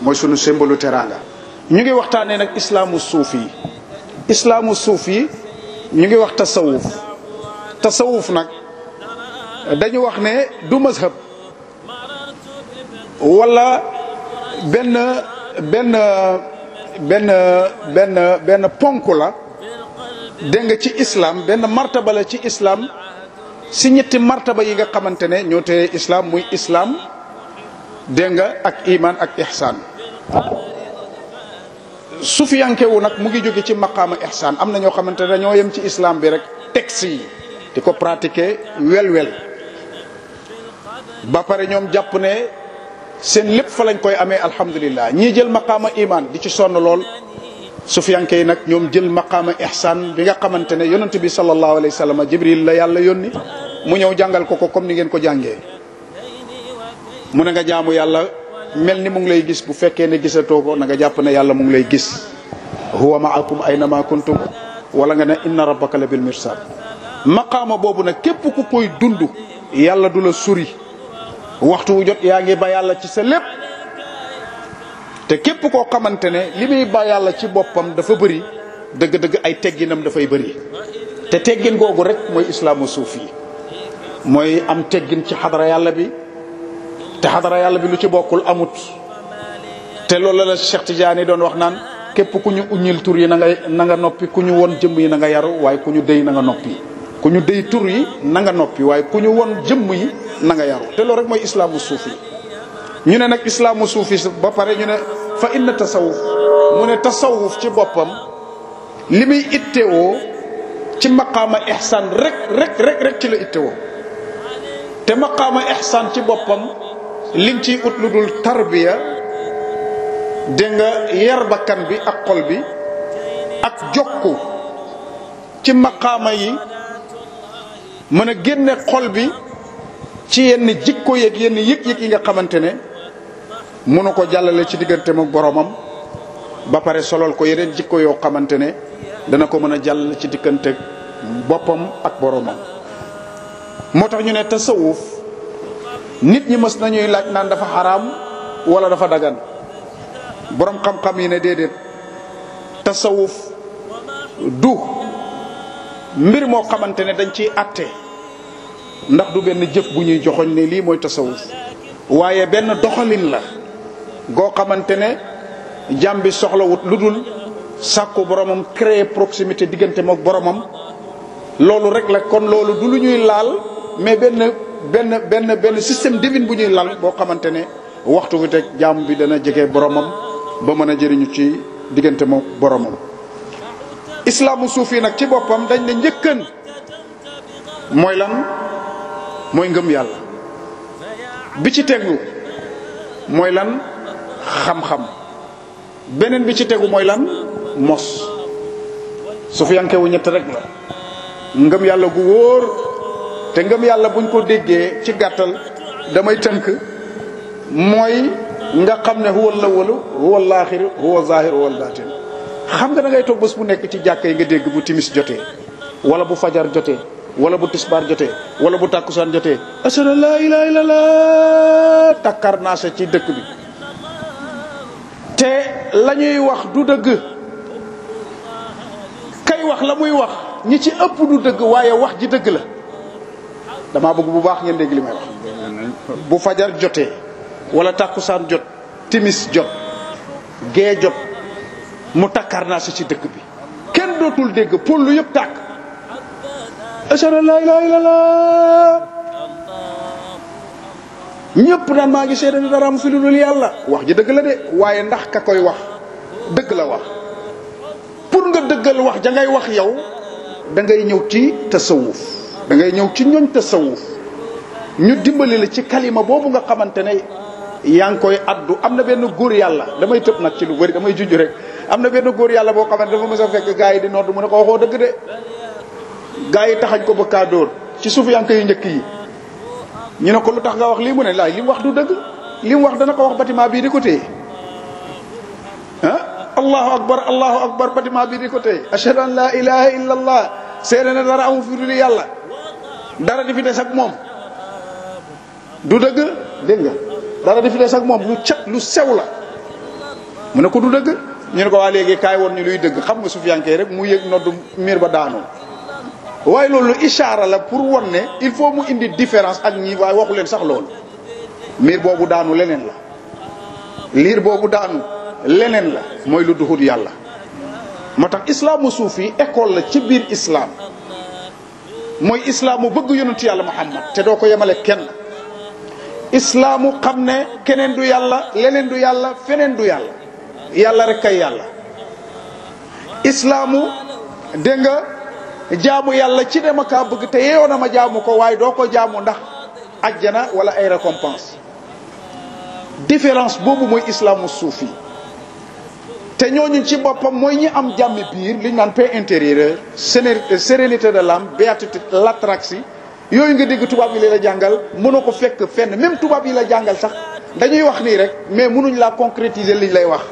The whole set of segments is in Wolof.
mooy sunu symbole teraanga. ñu ngi waxtaanee nag islaamu suufi ñu ngi wax tasawuf nag dañu wax ne du mazhab wala benn ponk la dégg nga ci islam, benn martaba la ci islam si ñetti martaba yi nga xamante ne ñoo tee islam, muy islam dégg nga ak iman ak ihsan. sufiyankewu nag mu ngi jóge ci maqaama ihsan. am na ñoo xamante ne dañoo yem ci islam bi rek texte yi di ko pratiquer wel ba pare ñoom jàpp ne seen lépp fa lañ koy amee alhamdulillah. ñii jël maqaama iman di ci sonn lool. sufiyanke yi nag ñoom jël maqaama ihsan bi nga xamante ne yonent bi sallallahu alayhi wa sallam jibril la yàlla yónni mu ñëw jàngal ko comme ni ngeen ko jàngee. mu ne nga jaamu yàlla mel ni mu ngi lay gis. bu fekkee ne gisatoo ko na nga jàpp ne yàlla mu ngi lay gis. huwa ma'akum aynama kuntum wala nga ne inna rabbaka la bil mirsad. maqaama boobu nag képp ku koy dund yàlla du la suri. waxtu wu jot yaa ngi ba yàlla ci sa lépp. te képp koo xamante ne li muy ba yàlla ci boppam dafa bëri dëgg-dëgg ay tegginam dafay bëri. te teggin googu rek mooy islaamu suufi mooy am teggin ci xadara yàlla bi. te xadara yàlla bi lu ci bokkul amut. te loolu la Cheikh Tidiane doon wax naan képp ku ñu uññil tur yi na nga noppi, ku ñu won jëmm yi na nga yaru, waaye ku ñu déy na nga noppi. ku ñu déy tur yi na nga noppi, waaye ku ñu won jëmm yi na nga yaru. te loolu rek mooy islaamu suufi. ñu ne nag islaamu suufi ba pare ñu ne fa inna tasawuf mu ne tasawuf ci boppam li muy ittewoo ci maqaama ihsan rek ci la ittewoo. te maqaama ihsan ci boppam liñ ciy ut lu dul tarbiya dégg nga yar bakkan bi ak xol bi ak jokku ci maqaama yi, mën a génne xol bi ci yenn jikko yeeg yenn yëg-yëg yi nga xamante ne mënu ko jàllale ci diggante ak boromam, ba pare solol ko yeneen jikko yoo xamante ne dana ko mën a jàllale ci diggante boppam ak boromam. moo tax ñu ne tasawuf nit ñi mës nañuy laaj naan dafa xaraam wala dafa dagan. borom xam-xam yi ne déedéet, tasawuf du mbir moo xamante ne dañ ciy àtte, ndax du benn jëf bu ñuy joxoñ ne lii mooy tasawuf, waaye benn doxalin la goo xamante ne jàmm bi soxlawut lu dul sàkku boromam, créer proximité diggante mook boromam. loolu rek la. kon loolu du lu ñuy laal, mais benn système divin bu ñuy lal boo xamante ne waxtu wi teg jàmm bi dana jege boromam ba mën a jëriñu ci diggante mook boromam. islaamu suufi nag ci boppam dañ ne njëkkan mooy lan? mooy ngëm yàlla. bi ci tegu mooy lan? xam-xam. beneen bi ci tegu mooy lan? mos. sufiyanke wu ñett rek la. ngëm yàlla gu wóor. te ngëm yàlla buñ ko déggee ci gàttal damay tënk mooy nga xam ne huwa al-awwalu huwa al-aaxiru huwa az-zaahiru huwa al-baatin. xam nga da ngay toog bés bu nekk ci jàkka yi nga dégg bu timis jotee wala bu fajar jotee wala bu tisbaar jotee wala bu tàkkusaan jotee ashhadu an laa ilaaha illallaah takkar naa sa ci dëkk bi. te la ñuy wax du dëgg. kay wax la muy wax ñi ci ëpp du dëgg, waaye wax ji dëgg la. damaa bëgg bu baax ngeen dégg li may wax. bu fajar jotee wala tàkkusaan jot, timis jot, gee jot, mu takkar naa sa ci dëkk bi. kenn dootul dégg pour lu yëpp tàkk. ashhadu an laa ilaaha illallaah. ñëpp naan maa ngi seede ne dara am fi lu dul yàlla. wax ji dëgg la de, waaye ndax ka koy wax dëgg la wax. pour nga dëggal wax ja ngay wax yow da ngay ñëw ci tasawuf. da ngay ñëw ci ñooñ tasawuf ñu dimbali la ci kalima boobu nga xamante ne yaa ngi koy addu. am na benn góor yàlla, damay tëb nag ci lu bëri, damay junj rek. am na benn góor yàlla boo xamante dafa mës a fekk gaa yi di nodd mu ne ko waxoo dëgg de. gaa yi taxañ ko ba kaa dóor ci suuf yank yu njëkk yi. ñu ne ko lu tax nga wax lii mu ne laay li mu wax du dëgg. li mu wax dana ko wax bâtiment bii di ko téye. allahu akbar bâtiment bii di ko téye. ashhadu an laa ilaha illa allah. seede na dara amu fi dul yàlla. dara di fi des ak moom du dëgg. dégg nga dara di fi des ak moom lu sew la. mu ne ko du dëgg. ñu ne ko waa léegi kaay woon ñu luy dëgg. xam nga sufiyanke rek mu yëg noddu miir ba daanoo. waaye loolu ishaara la pour won ne il faut mu indi différence ak ñi waaye waxu leen sax loolu. miir boobu daanu leneen la. liir boobu daanu leneen la mooy lu duhut yàlla. moo tax islaamu suufi école la ci biir islam. mooy islaamu bëgg yonent yàlla Muhammad te doo ko yemale kenn. islaamu xam ne keneen du yàlla leneen du yàlla feneen du yàlla. yàlla rek kay yàlla. islaamu dégg nga jaamu yàlla ci dema kaa bëgg te yeewoon na ma jaamu ko waaye doo ko jaamu ndax ajjana wala ay récompense. différence boobu mooy islaamu suufi. te ñooñu ci boppam mooy ñi am jàmmi biir li ñu naan paix intérieure sérénité de l'âme béatitude l'ataraxie yooyu nga dégg tubaab yi la jàngal mënoo ko fekk fenn même tubaab yi la jàngal sax dañuy wax nii rek mais mënuñ laa concrétiser liñ lay wax.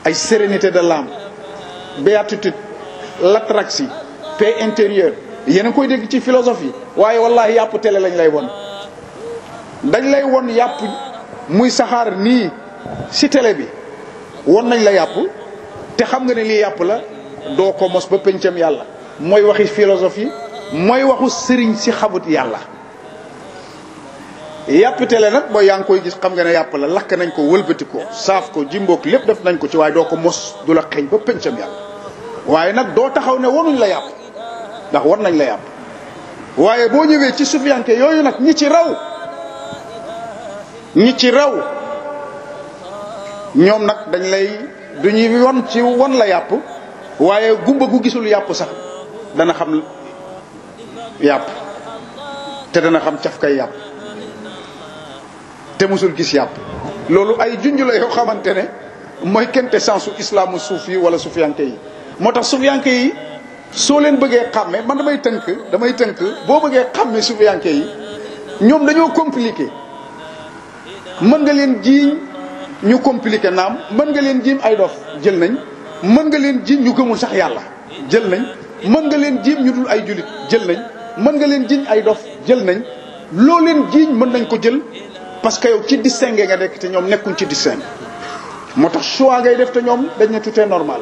ay sérénité de l'âme béatitude l'ataraxie paix intérieure yéen a ngi koy dégg ci philosophie waaye wallahi yàpp télé lañ lay won dañ lay won yàpp muy saxaar nii si télé bi. won nañ la yàpp te xam nga ne lii yàpp la doo ko mos ba pencam yàlla mooy waxi philosophie mooy waxu sëriñ si xamut yàlla. yàpp tele nag mooy yaa ngi koy gis xam nga ne yàpp la lakk nañ ko wëlbati ko saaf ko jimboog lépp def nañ ko ci waaye doo ko mos du la xeeñ ba pencam yàlla. waaye nag doo taxaw ne wonuñ la yàpp ndax won nañ la yàpp waaye boo ñëwee ci sufiyanke yooyu nag ñi ci raw ñoom nag dañ lay du ñuy won ci won la yàpp waaye gumba gu gisul yàpp sax dana xam yàpp te dana xam cafkay yàpp te musul gis yàpp. loolu ay junj la yoo xamante ne mooy quintessence su islaamu suufi wala sufiyanke yi. moo tax sufiyanke yi soo leen bëggee xàmme man damay tënk boo bëggee xàmme sufiyanke yi ñoom dañoo compliqué. mën nga leen jiiñ ñu compliqué naam mën nga leen jiim ay dof jël nañ mën nga leen jiiñ ñu gëmul sax yàlla jël nañ mën nga leen jiim ñu dul ay julit jël nañ mën nga leen jiiñ ay dof jël nañ loo leen jiiñ mën nañ ko jël parce que yow ci distingué nga nekk te ñoom nekkuñ ci distingué. moo tax choix ngay def te ñoom dañ ne tout est normal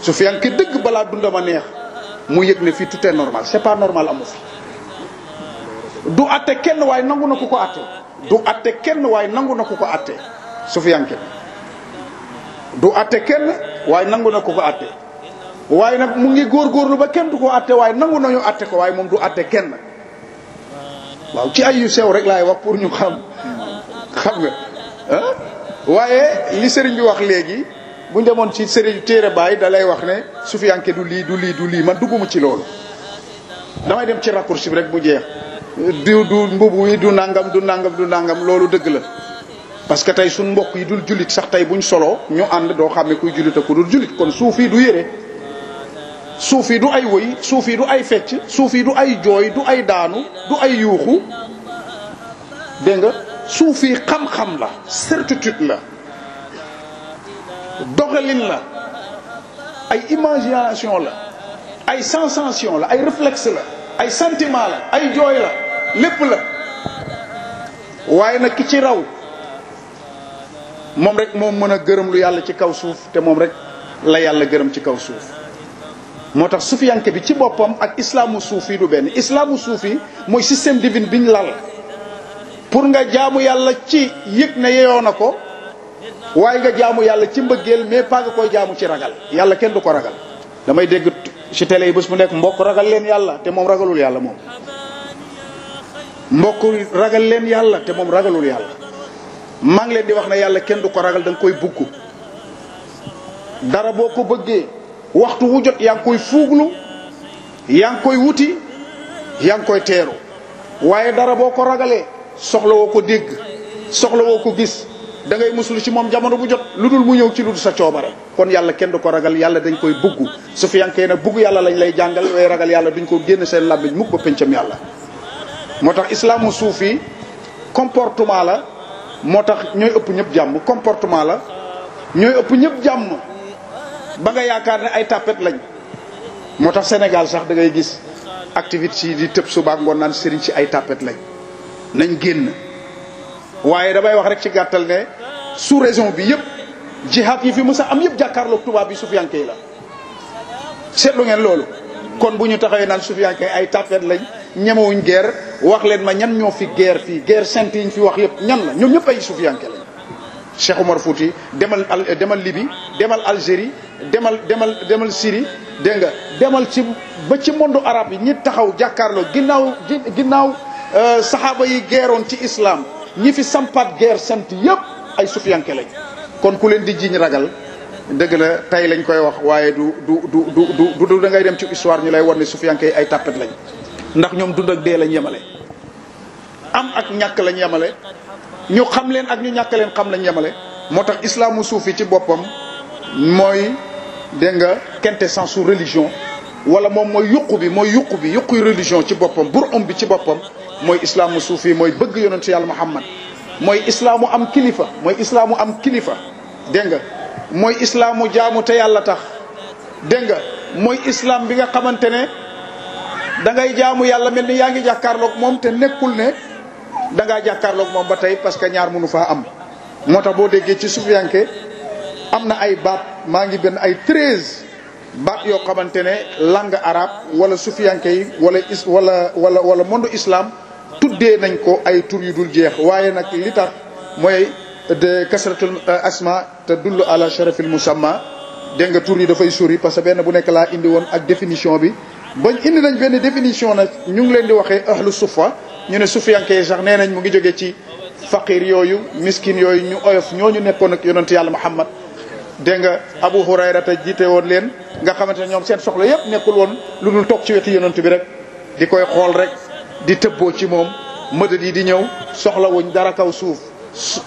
su fi yanke dëgg balaa dundama neex mu yëg ne fii tout est normal c'est pas normal amu fi. du atte kenn waaye nangu na ku ko atte du atte kenn waaye nangu na ku ko atte sufiyanke du atte kenn waaye nangu na ku ko atte waaye nag mu ngi góorgóorlu ba kenn du ko atte waaye nangu nañu atte ko waaye moom du atte kenn. waaw ci ay yu sew rek laay wax pour ñu xam nga ah waaye li sëriñ bi wax léegi bu ñu demoon ci sëriñ téere baay da lay wax ne sufiyanke du lii man dugguma ci loolu damay dem ci raccourci bi rek bu jeex. du mbubu wi du nangam loolu dëgg la parce que tey suñ mbokk yi dul jullit sax tey buñ soloo ñu ànd doo xam ne kuy jullit ak ku dul jullit kon suufi du yére suufi du ay woy suufi du ay fecc suufi du ay jooy du ay daanu du ay yuuxu dégg nga suufi xam-xam la certitude la doxalin la ay imagination la ay sensation la ay réflexe la ay sentiment la ay jooy la lépp la waaye nag ki ci raw moom rek moom mën a gërëm lu yàlla ci kaw suuf te moom rek la yàlla gërëm ci kaw suuf. moo tax sufiyanke bi ci boppam ak islaamu suufi du benn islaamu suufi mooy système divin biñ lal pour nga jaamu yàlla ci yëg ne yeyoo na ko waaye nga jaamu yàlla ci mbëggeel mais pas nga koy jaamu ci ragal yàlla kenn du ko ragal. damay dégg ci télé yi bés bu nekk mbokk ragal leen yàlla te moom ragalul yàlla moom mbokk ragal leen yàlla te moom ragalul yàlla maa ngi leen di wax ne yàlla kenn du ko ragal da nga koy bugg dara boo ko bëggee waxtu wu jot yaa ngi koy fuuglu yaa ngi koy wuti yaa ngi koy teeru waaye dara boo ko ragalee soxla woo ko dégg soxla woo ko gis da ngay muslu ci moom jamono bu jot lu dul mu ñëw ci lu dul sa coobare kon yàlla kenn du ko ragal yàlla dañ koy bugg su fi yankee nag bugg yàlla lañ lay jàngal way ragal yàlla duñ ko génn seen làmmiñ mukk ba pencam yàlla. moo tax islaamu suufi comportement la moo tax ñooy ëpp ñëpp jàmm comportement la ñooy ëpp ñëpp jàmm ba nga yaakaar ne ay tapet lañ. moo tax Sénégal sax da ngay gis activité yi di tëb suba ngoon naan sëriñ si ay tapet lañ nañ génn waaye damay wax rek ci gàttal ne sous région bi yëpp jihaad yi fi mës a am yëpp jàkkaarloog tubaab bi sufiyanke yi la seetlu ngeen loolu. kon bu ñu taxawee naan sufiyanke ay tapet lañ ñemewuñ guerre wax leen ma ñan ñoo fi guerre fii guerre sainte yi ñu fi wax yëpp ñan la ñoom ñëpp ay sufiyanke lañ. Cheikh Omar Fouti demal Libye demal Algérie demal Syrie dégg nga demal ci ba ci monde arabe yi ñi taxaw jàkkaarloo ginnaaw saxaaba yi geeroon ci islam ñi fi sampaat guerre sainte yëpp ay sufiyanke lañ. kon ku leen di jiñ ragal dëgg la tey lañ koy wax waaye du da ngay dem ci histoire ñu lay wan ne sufiyanke yi ay tàppet lañ ndax ñoom dund ak dee lañ yemale am ak ñàkk lañ yemale ñu xam leen ak ñu ñàkk leen xam lañ yemale. moo tax islaamu suufi ci boppam mooy dégg nga quintessence su religion wala moom mooy yuqu religion ci boppam bi ci boppam mooy islaamu suufi mooy bëgg yonentu yàlla Muhammad mooy islaamu am kilifa dégg nga mooy islaamu jaamu te yàlla tax dégg nga mooy islam bi nga xamante ne da ngay jaamu yàlla mel ni yaa ngi jàkkaarloog moom te nekkul ne da ngaa jàkkaarloog moom ba tey parce que ñaar mënu faa am. moo tax boo déggee ci sufiyanke am na ay baat maa ngi benn ay 13 baat yoo xamante ne langue arabe wala sufiyanke yi wala monde islam tuddee nañ ko ay tur yu dul jeex waaye nag li tax mooy de kasratul asma te dullu ala sharafil musamma dégg nga tur yi dafay sori parce que benn bu nekk laa indi woon ak définition bi bañ indi nañ benn définition nag ñu ngi leen di waxee ahlu sufa ñu ne sufiyanke yi sax nee nañ mu ngi jógee ci faqir yooyu miskin yooyu ñu oyof ñooñu nekkoon ak yonent yàlla Muhammad dégg nga Abu Hurayra te jiite woon leen nga xamante ne ñoom seen soxla yëpp nekkul woon lu dul toog ci wetu yonent bi rek di koy xool rek di tëbboo ci moom mëdët yi di ñëw soxla wuñ dara kaw suuf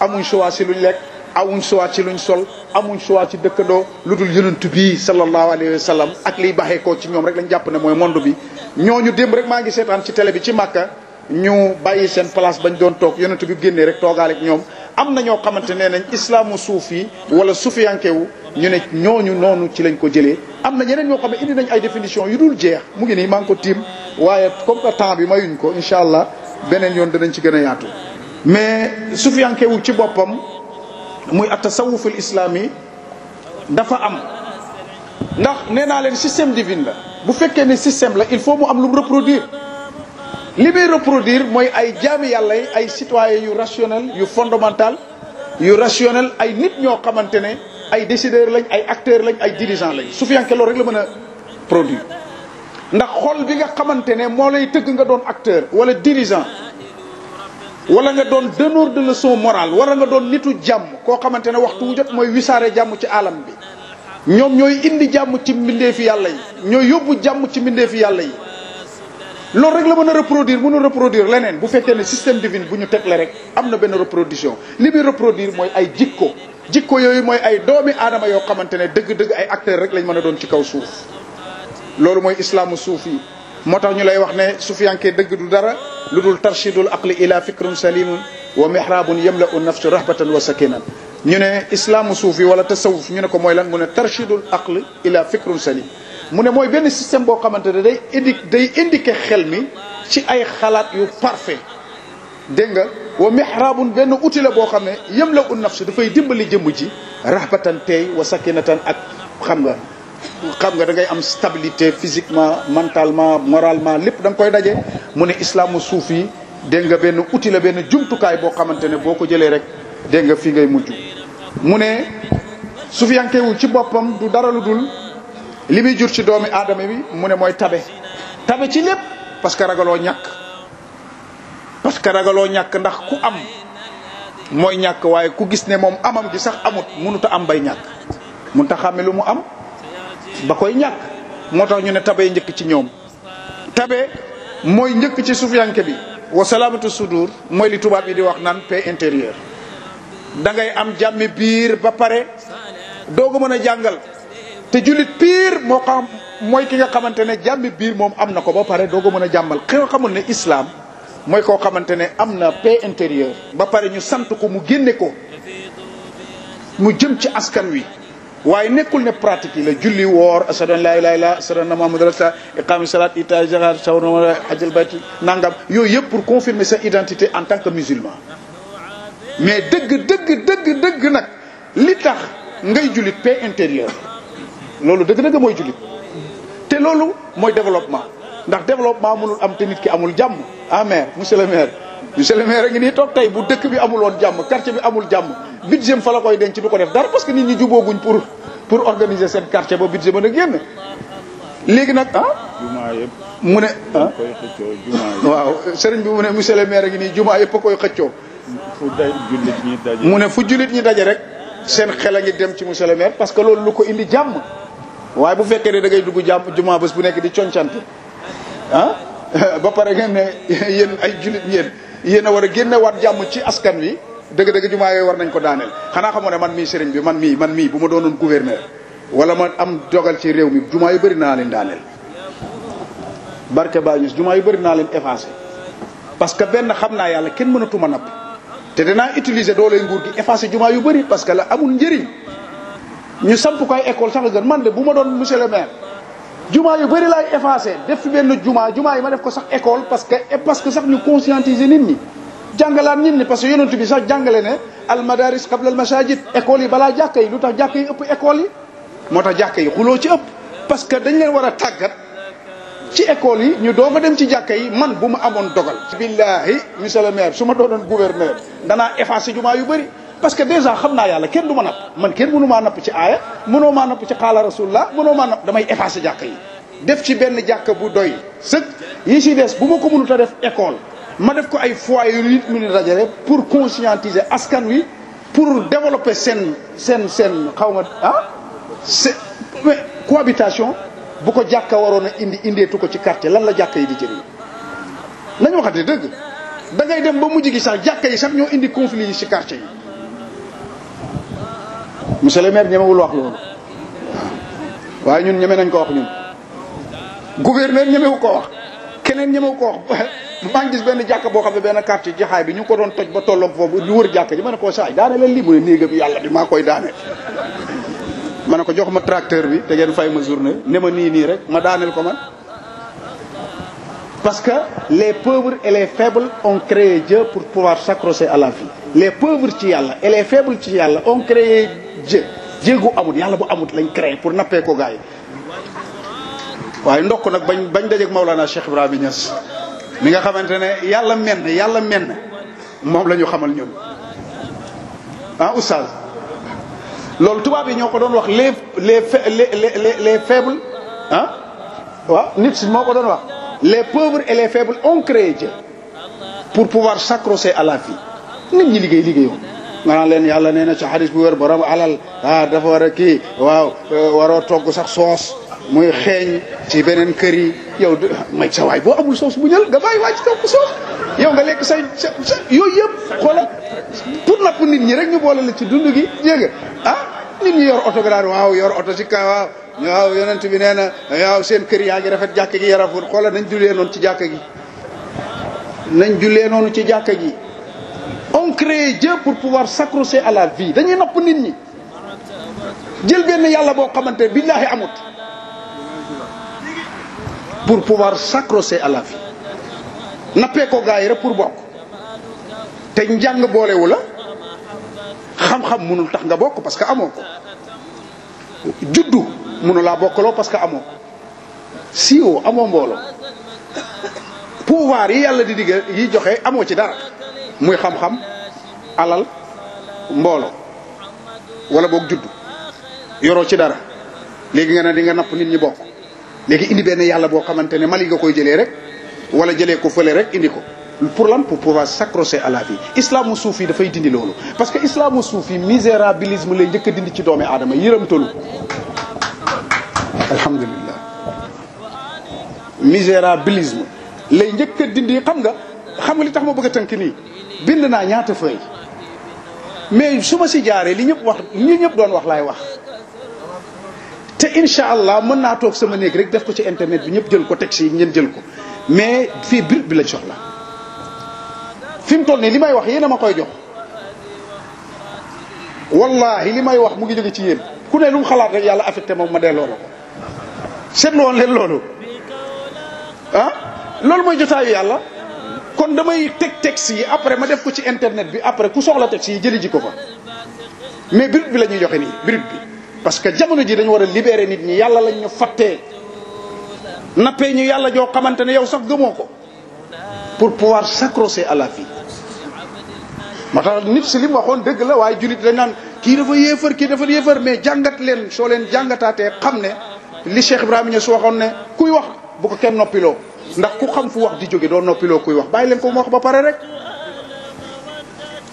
amuñ choix ci luñ lekk amuñ choix ci luñ sol amuñ choix ci dëkkandoo lu dul yonent bi sallallahu alayhi wa sallam ak liy baxee koo ci ñoom rek lañ jàpp ne mooy monde bi ñooñu démb rek maa ngi seetaan ci télé bi ci Makka ñu bàyyi seen place bañ doon toog yonent bi génnee rek toogaale ak ñoom am na ñoo xamante ne nañ islaamu suufi wala sufiyankewu ñu ne ñooñu noonu ci lañ ko jëlee am na ñeneen ñoo xam ne indi nañ ay définition yu dul jeex mu ngi nii maa ngi ko tiim waaye comme que temps bi mayuñ ko incha allah beneen yoon danañ ci gën a yaatu mais sufiyankewu ci boppam muy at-tasawuful islami dafa am ndax nee naa leen système divin la bu fekkee ne système la il faut mu am lu mu reproduire li muy reproduire mooy ay jaami yàlla yi ay citoyens yu rationnel yu fondamental yu rationnel ay nit ñoo xamante ne ay décideurs lañ ay acteurs lañ ay dirigeants lañ sufiyanke loolu rek la mën a produire ndax xol bi nga xamante ne moo lay tëgg nga doon acteur wala dirigeant wala nga doon donneur de leçon morale wala nga doon nitu jàmm koo xamante ne waxtu wu jot mooy wisaare jàmm ci alam bi ñoom ñooy indi jàmm ci mbindeefi yàlla yi ñooy yóbbu jàmm ci mbindeefi yàlla yi loolu rek la mën a reproduire mënul reproduire leneen bu fekkee ne système divin bu ñu tegle rek am na benn reproduction li muy reproduire mooy ay jikko yooyu mooy ay doomi aadama yoo xamante ne dëgg-dëgg ay acteurs rek lañ mën a doon ci kaw suuf loolu mooy islaamu suufi moo tax ñu lay wax ne sufiyanke dëgg du dara lu dul tarshidul aqli ila fikrun salimun wa mihrabun yamla'u nafsu rahbatan wa sakinan ñu ne islaamu suufi wala tasawuf ñu ne ko mooy lan mu ne tarshidul aqli ila fikrun salim mu ne mooy benn système boo xamante ne day indiqué xel mi ci ay xalaat yu parfait dégg nga wa mihrabun benn outil la boo xam ne yamla'u nafsu dafay dimbali jëmm ji rahbatan tey wa sakinatan ak xam nga da ngay am stabilité physiquement mentalement moralement lépp da nga koy daje mu ne islaamu suufi dégg nga benn outil la benn jumtukaay boo xamante ne boo ko jëlee rek dégg nga fii ngay mujj mu ne sufiyankewu ci boppam du dara lu dul li muy jur ci doomi aadama bi mu ne mooy tabe ci lépp parce que ragaloo ñàkk ndax ku am mooy ñàkk waaye ku gis ne moom amam gi sax amut mënut a am bay ñàkk mënut a xàmme lu mu am ba koy ñàkk moo tax ñu ne tabe njëkk ci ñoom tabe mooy njëkk ci sufiyanke bi wa salaamatu sudur mooy li tubaab yi di wax naan paix intérieure da ngay am jàmmi biir ba pare dooga mën a jàngal te jullit pire moo xam mooy ki nga xamante ne jàmmi biir moom am na ko ba pare dooga mën a jàmmal ki nga xamul ne islam mooy koo xamante ne am na paix intérieure ba pare ñu sant ko mu génne ko mu jëm ci askan wi waaye nekkul ne pratique yi la julli woor ashhadu an la ilaha illallah ashhadu anna muhammadan rasulullah iqami salat ita zakat sawm hajjal bayt nangam yooyu yëpp pour confirmer sa identité en tant que musulman mais dëgg nag li tax ngay jullit paix intérieure loolu dëgg-dëgg mooy jullit te loolu mooy développement ndax développement mënul am te nit ki amul jàmm. ah maire monsieur le maire a ngi nii toog tey bu dëkk bi amul woon jàmm quartier bi amul jàmm budget fa la koy denc du ko def dara parce que nit ñi jubóoguñ pour organiser seen quartier ba budget mën a génn. léegi nag jumaa yëpp mu ne koy xëccoo jumaa yi. waaw sëriñ bi mu ne monsieur le maire a ngi nii jumaa yëpp a koy xëccoo. fu jullit ñi daje. mu ne fu jullit ñi daje rek seen xel a ngi dem ci monsieur le maire parce que loolu lu ko indi jàmm waaye bu fekkee ne da ngay dugg jàmm jumaa bés bu nekk di concante ba pare ngeen ne yéen ay jullit yéen a war a génnewaat jàmm ci askan wi dëgg-dëgg jumaa yooyu war nañ ko daaneel. xanaa xamoo ne man mii sëriñ bi man mii bu ma doonoon gouverneur wala ma am dogal ci réew mi jumaa yu bëri naa leen daaneel barke Bañus jumaa yu bëri naa leen effacé parce que benn xam naa yàlla kenn mënatuma napp te danaa utiliser dooley nguur gi effacé jumaa yu bëri parce que la amul njëriñ ñu samp koy école sax gën man de bu ma doon monsieur le maire jumaa yu bëri laay effacé def fi benn jumaa yi ma def ko sax école parce que sax ñu conscientiser nit ñi jàngalaat nit ñi parce que yonent bi sax jàngale ne al madaris qabla al masajid école yi balaa jàkka yi lu tax jàkka yi ëpp école yi moo tax jàkka yi xuloo ci ëpp parce que dañ leen war a tàggat ci école yi ñu doog a dem ci jàkka yi man bu ma amoon dogal billahi monsieur le maire su ma doonoon gouverneur danaa effacé jumaa yu bëri parce que déjà xam naa yàlla kenn du ma napp man kenn mënu maa napp ci aaya mënoo maa napp ci xaala rasulullah mënoo maa napp damay effacé jàkka yi def ci benn jàkka bu doy sëg yi si des bu ma ko mënut a def école ma def ko ay foyer yu nit mën a dajale pour conscientiser askan wi pour développer seen xaw ma cohabitation bu ko jàkka waroon a indeetu ko ci quartier lan la jàkka yi di jëriñ nañu waxante dëgg da ngay dem ba mujj gi sax jàkka yi sax ñoo indi conflit yi ci quartier yi monsieur le maire ñemewul wax loolu waaye ñun ñeme nañ ko wax ñun gouverneur ñemewu ko wax keneen ñemewu ko wax maa ngi gis benn jàkka boo xam ne benn quartier jaxaay bi ñu ko doon toj ba tolloom foofu lu wër jàkka ji ma ne ko saay daane leen lii mu ne néega bi yàlla bi maa koy daane ma ne ko jox ma tracteur bi te ngeen fay ma journée ne ma nii rek ma daaneel ko man parce que les pauvres et les faibles ont créé Dieu pour pouvoir s'accrocher à la vie les pauvres ci yàlla et les faibles ci yàlla ont créé Dieu gu amut yàlla bu amut lañ créé pour nappee ko gars yi waaye ndokk nag bañ dajeeg Maulana Cheikh Ibrahima Niass mi nga xamante ne yàlla menn moom la ñu xamal ñun oustaz loolu tubaab yi ñoo ko doon wax les faibles waaw nit si moo ko doon wax les pauvres et les faibles ont créé Dieu pour pouvoir s'accrocher à la vie nit ñi liggéeyoo nga naan leen yàlla nee na ci xadis bu wér borom alal dafa war a kii waaw waroo togg sax soos muy xeeñ ci beneen kër yi yow may sa waay boo amul soos bu ñël nga bàyyi waay ci togg soos yow nga lekk sa yooyu yëpp xoolal pour napp nit ñi rek ñu boole la ci dund gi dégg nga nit ñi yor oto garaar waaw yor oto ci kaw waaw yonent bi nee na waaw seen kër yaa ngi rafet jàkk gi yarafut xoolal nañ jullee noonu ci jàkk gi on crée Dieu pour pouvoir s'accrocher à la vie dañuy napp nit ñi jël benn yàlla boo xamante billaahi amut pour pouvoir s'accrocher à la vie nappee ko gars yi rek pour bokk te njàng boolewu la xam-xam mënul tax nga bokk parce que amoo ko juddu mënu laa bokkaloo parce que amoo ko siiwoo amoo mbooloo pouvoir yi yàlla di digg yi joxe amoo ci dara muy xam-xam alal mbooloo wala boog juddu yoroo ci dara léegi nga ne di nga napp nit ñi bokk léegi indi benn yàlla boo xamante ne Mali nga koy jëlee rek wala jëlee ko fële rek indi ko pour lan pour pouvoir s'accrocher à la vie islamu suufi dafay dindi loolu parce que islamu suufi misérabilisme lay njëkk a dindi ci doomi aadama yërëmtalu alhamdulillah misérabilisme lay njëkk a dindi xam nga li tax ma bëgg a tënk nii bind naa ñaata feuille mais su ma si jaaree li ñëpp doon wax laay wax te incha allah mën naa toog sama néeg rek def ko ci internet bi ñëpp jël ko texte yi ngeen jël ko mais fii brique bi lañ soxla fi mu toll nii li may wax yéen a ma koy jox wallahi li may wax mu ngi jóge ci yéen ku ne lu mu xalaat rek yàlla affecté moom ma delloo la ko seetlu woon leen loolu loolu mooy jotaayu yàlla kon damay teg texte yi après ma def ko ci internet bi après ku soxla texte yi jëli ji ko fa mais brut bi la ñuy joxe nii brut bi parce que jamono ji dañu war a libérer nit ñi yàlla lañ ñu fattee nappee ñu yàlla joo xamante ne yow sax gëmoo ko pour pouvoir s'accrocher à la vie. moo tax nit si li mu waxoon dëgg la waaye jullit dañ naan kii dafa yéefar mais jàngat leen soo leen jàngataatee xam ne li Cheikh Ibrahima Niass waxoon ne kuy wax bu ko kenn noppiloo ndax ku xam fu wax di jóge doo noppiloo kuy wax bàyyi leen ko mu wax ba pare rek.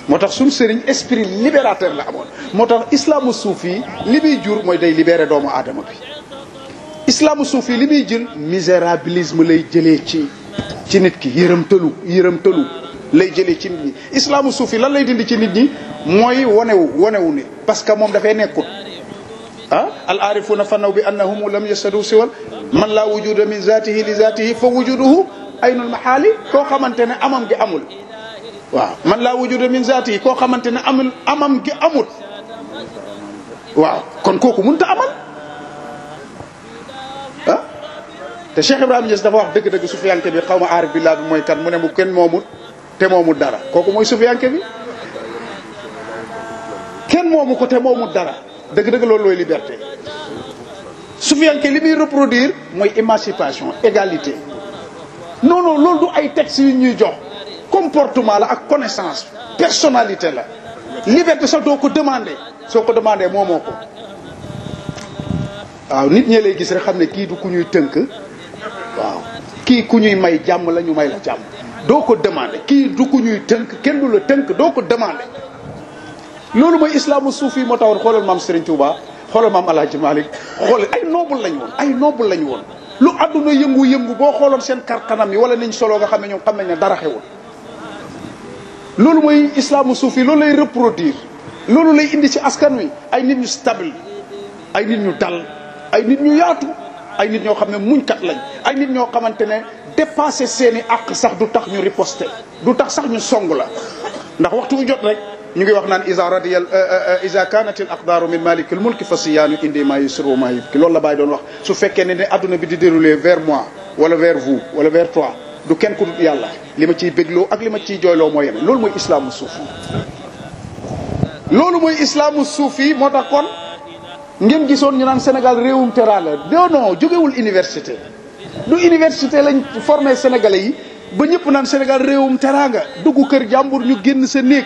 moo tax suñu sëriñ esprit libérateur la amoon moo tax islamu suufi li muy jur mooy day libéré doomu aadama bi. islamu suufi li muy jël misérabilisme lay jëlee ci nit ki yërëmtalu lay jëlee ci nit ñi. islamu suufi lan lay dindi ci nit ñi mooy wonewu ne parce que moom dafay nekkut al aarifuna fannaw bi annahum lam yastadu siwal man laa wujuda min zatihi li zatihi fa wujuduhu aynul mahaali koo xamante ne amam gi amul. waaw man laa wujuda min zatihi koo xamante ne amam gi amul waaw kon kooku mënut a amal te Cheikh Ibrahima Niass dafa wax dëgg-dëgg sufiyanke bi xaw ma aarif billah bi mooy kan mu ne mu kenn moomut te moomut dara kooku mooy sufiyanke bi kenn moomu ko te moomut dara dëgg-dëgg loolu looy liberté. sufiyanke li muy reproduire mooy émancipation égalité non loolu du ay textes yu ñuy jox comportement la ak connaissance personnalité la liberté sax doo ko demandé soo ko demandé moomoo ko. waaw nit ñee lay gis rek xam ne kii du ku ñuy tënk waaw kii ku ñuy may jàmm la ñu may la jàmm doo ko demandé kii du ku ñuy tënk kenn du la tënk doo ko demandé. loolu mooy islamu suufi moo taxoon xoolal maam Serigne Touba xoolal maam El Hadj Malick xoolal ay noble lañu woon lu àdduna yëngu-yëngu boo xooloon seen kanam yi wala niñ solo nga xam ne ñoom xam nañ ne dara xewul. loolu mooy islamu suufi loolu lay reproduire loolu lay indi ci askan wi ay nit ñu stable ay nit ñu dal ay nit ñu yaatu ay nit ñoo xam ne muñkat lañ ay nit ñoo xamante ne dépassé seeni àq sax du tax ñu riposter du tax sax ñu song la ndax waxtu bu jot rek ñu ngi wax naan isa kanat al aqdaru min malik al mulki fa siyaanu indi ma yusru ma yibki loolu la bàyyi doon wax su fekkee ne adduna bi di dérouler vers moi wala vers vous wala vers toi du kenn ku dul yàlla li ma ciy bégloo ak li ma ciy jooyloo moo yeme loolu mooy islamu suufi loolu mooy islamu suufi moo tax kon ngeen gisoon ñu naan Sénégal réewum teraanga non jógewul université du université lañ formé sénégalais yi ba ñëpp naan Sénégal réewum teraanga dugg kër jàmbur ñu génn sa néeg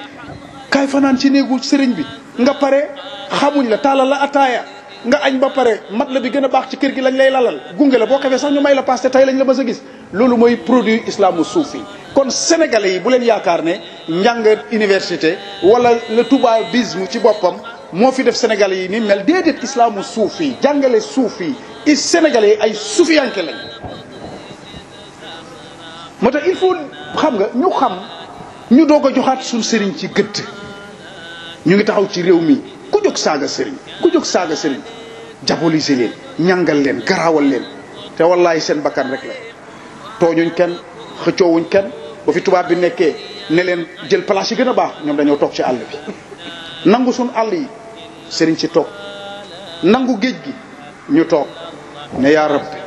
kaay fanaan ci néegu sëriñ bi nga pare xamuñ la taalal la ataaya nga añ ba pare mat la bi gën a baax ci kër gi lañ lay lalal gunge la boo xefee sax ñu may la paas te tey lañ la mës a gis loolu mooy produit islamu suufi kon sénégalais yi bu leen yaakaar ne njàng université wala le toubabisme ci boppam moo fi def sénégalais yi ni mel déedéet islamu suufi jàngale suufi i sénégalais yi ay suufiyanke lañ moo tax il faut xam nga ñu doog a joxaat suñ sëriñ ci gëtt ñu ngi taxaw ci réew mi ku jóg saaga sëriñ diaboliser leen ñàngal leen garaawal leen te wallahi seen bakkan rek la tooñuñ kenn xëccoowuñ kenn ba fi tubaab bi nekkee ne leen jël place yi gën a baax ñoom dañoo toog ci àll bi nangu suñ àll yi sëriñ si toog nangu géej gi ñu toog ne yaa rabbi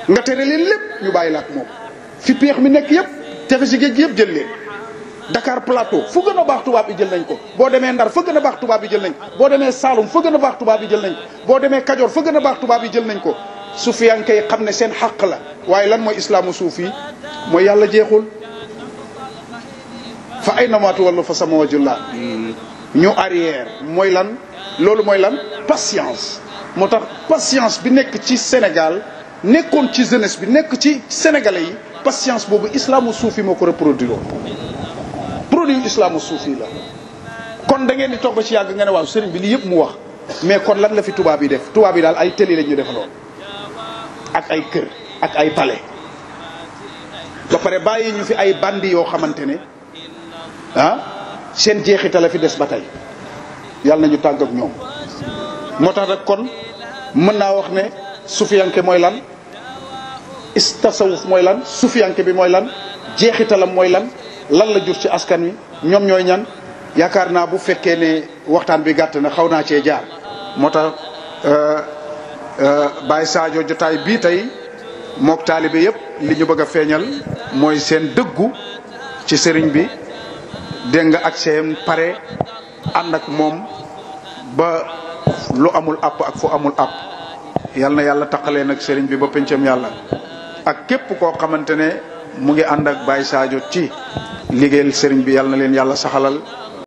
nga tere leen lépp ñu bàyyi la ak moom fi péex mi nekk yëpp tefe si géej gi yëpp jël leen Dakar Plateau fu gën a baax tubaab bi jël nañ ko boo demee Ndar fa gën a baax tubaab bi jël nañ ko boo demee Saalum fa gën a baax tubaab bi jël nañ ko boo demee Kajoor fa gën a baax tubaab bi jël nañ ko sufiyanke yi xam ne seen xàq la waaye lan mooy islaamu suufi mooy yàlla jeexul fa ay namaatu wala fa sama wajullah ñu arrière mooy lan loolu mooy lan patience moo tax patience bi nekk ci Sénégal nekkoon ci jeunesse bi nekk ci sénégalais yi patience boobu islaamu suufi moo ko reproduire produit islaamu suufi la kon da ngeen di toog ba ci yàgg nga ne waaw sëriñ bi lii yëpp mu wax mais kon lan la fi tubaab yi def tubaab yi daal ay télé lañ ñu defaloon ak ay kër ak ay palais ba pare bàyyi ñu fi ay bandi yoo xamante ne seen jeexital la fi des ba tey yàlla nañu tàgg ak ñoom moo tax nag kon mën naa wax ne sufiyanke mooy lan tasawuf mooy lan sufiyanke bi mooy lan jeexitalam mooy lan la jur ci askan wi ñoom ñooy ñan yaakaar naa bu fekkee ne waxtaan bi gàtt na xaw naa cee jaar moo tax Baye Sadio jotaay bii tey mook taalibe yëpp li ñu bëgg a feeñal mooy seen dëggu ci sëriñ bi dégg nga ak seen pare ànd ak moom ba lu amul àpp ak fu amul àpp. yal na yàlla taqalee nag sëriñ bi ba pencam yàlla ak képp koo xamante ne mu ngi ànd ak Baye Sadio ci liggéeyal sëriñ bi yal na leen yàlla saxalal